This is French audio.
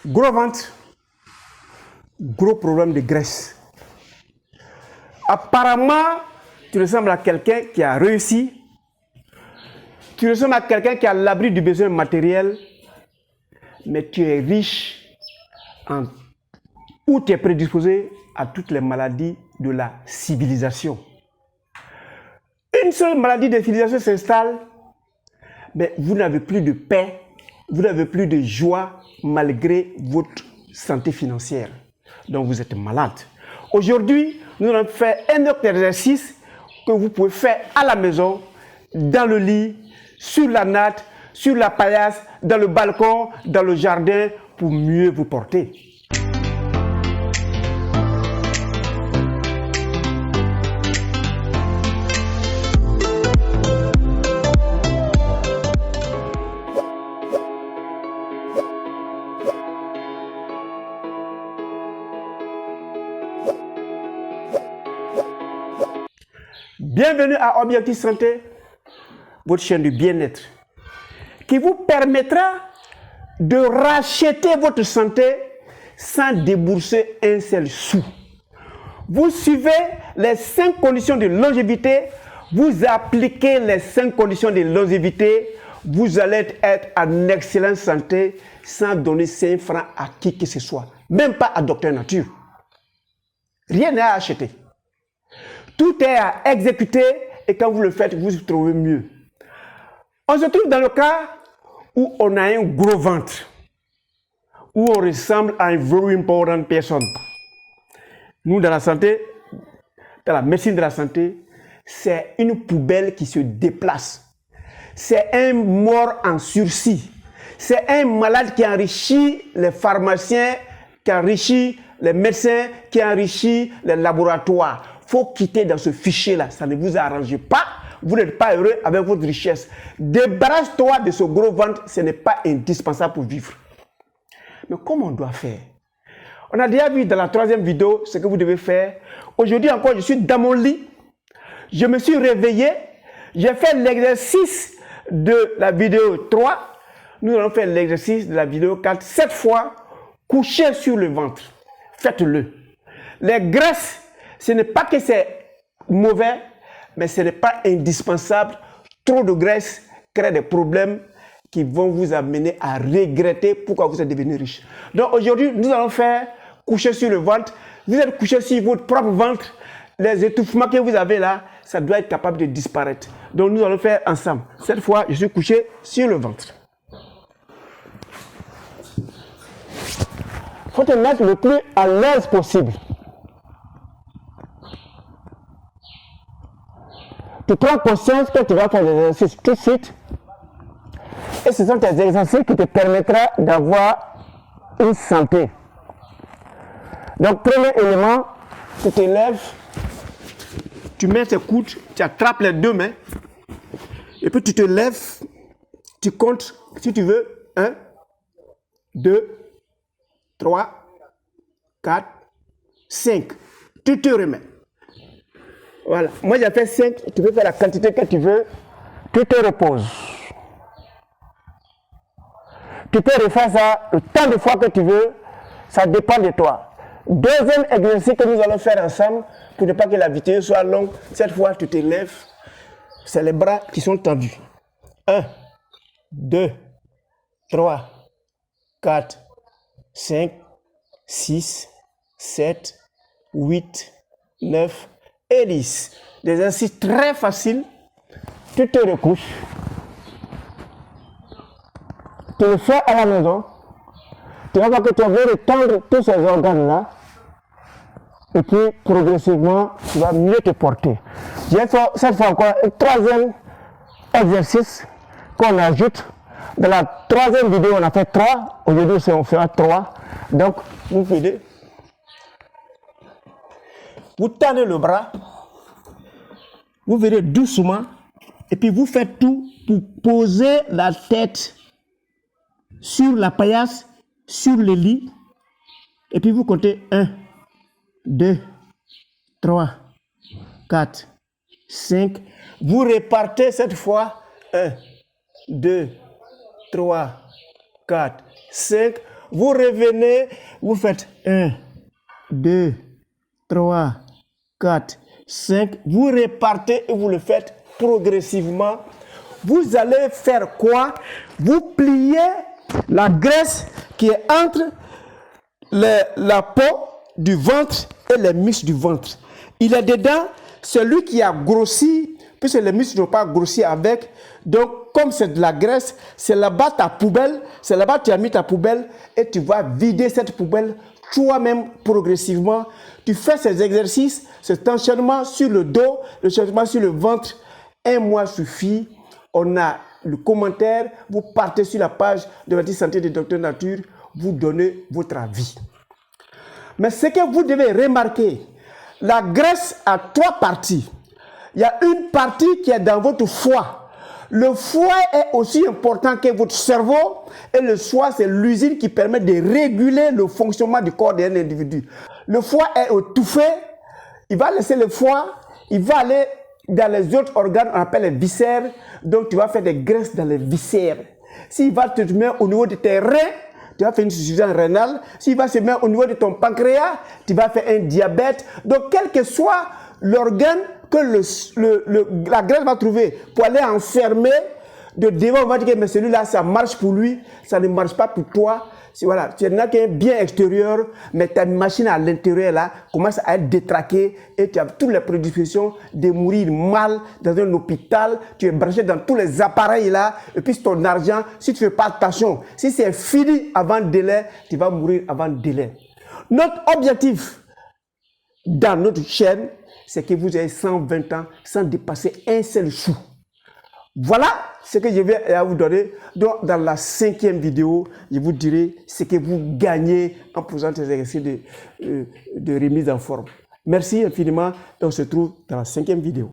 Gros ventre, gros problème de graisse. Apparemment, tu ressembles à quelqu'un qui a réussi. Tu ressembles à quelqu'un qui a l'abri du besoin matériel, mais tu es riche ou tu es prédisposé à toutes les maladies de la civilisation. Une seule maladie de civilisation s'installe, mais vous n'avez plus de paix, vous n'avez plus de joie malgré votre santé financière. Donc vous êtes malade. Aujourd'hui, nous allons faire un autre exercice que vous pouvez faire à la maison, dans le lit, sur la natte, sur la paillasse, dans le balcon, dans le jardin, pour mieux vous porter. Bienvenue à Objectif Santé, votre chaîne du bien-être, qui vous permettra de racheter votre santé sans débourser un seul sou. Vous suivez les 5 conditions de longévité, vous appliquez les 5 conditions de longévité, vous allez être en excellente santé sans donner 5 francs à qui que ce soit, même pas à Docteur Nature. Rien n'est à acheter. Tout est à exécuter et quand vous le faites, vous vous trouvez mieux. On se trouve dans le cas où on a un gros ventre, où on ressemble à une very important person. Nous, dans la santé, dans la médecine de la santé, c'est une poubelle qui se déplace. C'est un mort en sursis. C'est un malade qui enrichit les pharmaciens, qui enrichit les médecins, qui enrichit les laboratoires. Il faut quitter dans ce fichier-là. Ça ne vous arrange pas. Vous n'êtes pas heureux avec votre richesse. Débarrasse-toi de ce gros ventre. Ce n'est pas indispensable pour vivre. Mais comment on doit faire? On a déjà vu dans la 3e vidéo ce que vous devez faire. Aujourd'hui encore, je suis dans mon lit. Je me suis réveillé. J'ai fait l'exercice de la vidéo 3. Nous allons faire l'exercice de la vidéo 4. 7 fois, coucher sur le ventre. Faites-le. Les graisses, ce n'est pas que c'est mauvais, mais ce n'est pas indispensable. Trop de graisse crée des problèmes qui vont vous amener à regretter pourquoi vous êtes devenu riche. Donc aujourd'hui, nous allons faire coucher sur le ventre. Vous êtes couché sur votre propre ventre. Les étouffements que vous avez là, ça doit être capable de disparaître. Donc nous allons faire ensemble. Cette fois, je suis couché sur le ventre. Il faut te mettre le plus à l'aise possible. Tu prends conscience que tu vas faire des exercices tout de suite. Et ce sont tes exercices qui te permettront d'avoir une santé. Donc, premier élément, tu te lèves, tu mets tes coudes, tu attrapes les 2 mains, et puis tu te lèves, tu comptes, si tu veux, 1, 2, 3, 4, 5. Tu te remets. Voilà. Moi, j'ai fait 5. Tu peux faire la quantité que tu veux. Tu te reposes. Tu peux refaire ça autant de fois que tu veux. Ça dépend de toi. Deuxième exercice que nous allons faire ensemble, pour ne pas que la vidéo soit longue. Cette fois, tu te lèves. C'est les bras qui sont tendus. 1, 2, 3, 4, 5, 6, 7, 8, 9 et 10. Des exercices très faciles. Tu te recouches. Tu le fais à la maison. Tu vas voir que tu vas retendre tous ces organes-là. Et puis, progressivement, tu vas mieux te porter. J'ai fait cette fois encore un 3e exercice qu'on ajoute. Dans la 3e vidéo, on a fait 3. Aujourd'hui, on fera 3. Donc, vous faites. Vous tendez le bras, vous verrez doucement, et puis vous faites tout pour poser la tête sur la paillasse, sur le lit, et puis vous comptez 1, 2, 3, 4, 5. Vous répartez cette fois 1, 2, 3, 4, 5. vous revenez, vous faites 1, 2, 3, 4, 5. Vous repartez et vous le faites progressivement. Vous allez faire quoi? Vous pliez la graisse qui est entre la peau du ventre et les muscles du ventre. Il est dedans celui qui a grossi, puisque les muscles n'ont pas grossi avec. Donc, comme c'est de la graisse, c'est là-bas ta poubelle, c'est là-bas tu as mis ta poubelle et tu vas vider cette poubelle toi-même progressivement. Tu fais ces exercices, cet enchaînement sur le dos, le enchaînement sur le ventre. 1 mois suffit. On a le commentaire, vous partez sur la page de la santé de Dr Nature, vous donnez votre avis. Mais ce que vous devez remarquer, la graisse a 3 parties. Il y a une partie qui est dans votre foie. Le foie est aussi important que votre cerveau et le foie, c'est l'usine qui permet de réguler le fonctionnement du corps d'un individu. Le foie est étouffé, il va laisser le foie, il va aller dans les autres organes, on appelle les viscères, donc tu vas faire des graisses dans les viscères. S'il va te mettre au niveau de tes reins, tu vas faire une insuffisance rénale. S'il va se mettre au niveau de ton pancréas, tu vas faire un diabète. Donc, quel que soit l'organe que la graisse va trouver pour aller enfermer, de devant, on va dire que mais celui-là, ça marche pour lui, ça ne marche pas pour toi. Voilà, tu n'as qu'un bien extérieur, mais ta machine à l'intérieur là commence à être détraquée et tu as toutes les prédispositions de mourir mal dans un hôpital. Tu es branché dans tous les appareils là, et puis ton argent, si tu ne fais pas attention, si c'est fini avant délai, tu vas mourir avant délai. Notre objectif dans notre chaîne, c'est que vous ayez 120 ans sans dépasser un seul sou. Voilà ce que je vais vous donner. Donc, dans la 5e vidéo, je vous dirai ce que vous gagnez en posant des exercices de remise en forme. Merci infiniment et on se retrouve dans la 5e vidéo.